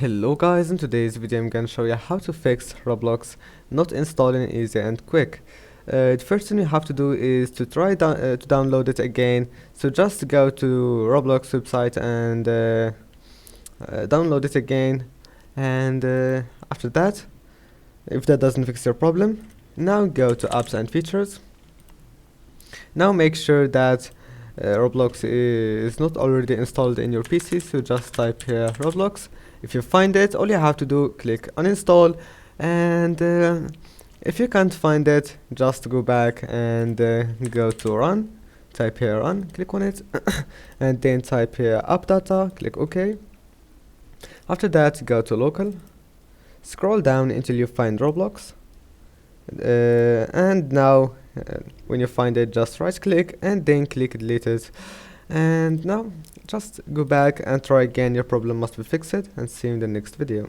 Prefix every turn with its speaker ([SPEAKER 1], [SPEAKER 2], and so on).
[SPEAKER 1] Hello guys, in today's video I'm gonna show you how to fix Roblox not installing easy and quick. The first thing you have to do is to try to download it again. So just go to Roblox website and download it again. And after that, if that doesn't fix your problem, now go to apps and features. Now make sure that Roblox is not already installed in your PC, so just type here Roblox. If you find it, all you have to do, click uninstall, and if you can't find it, just go back and go to run, type here run, click on it, and then type here app data, click OK. After that, go to local, scroll down until you find Roblox, and now when you find it, just right click and then click delete it. And now just go back and try again. Your problem must be fixed, and see you in the next video.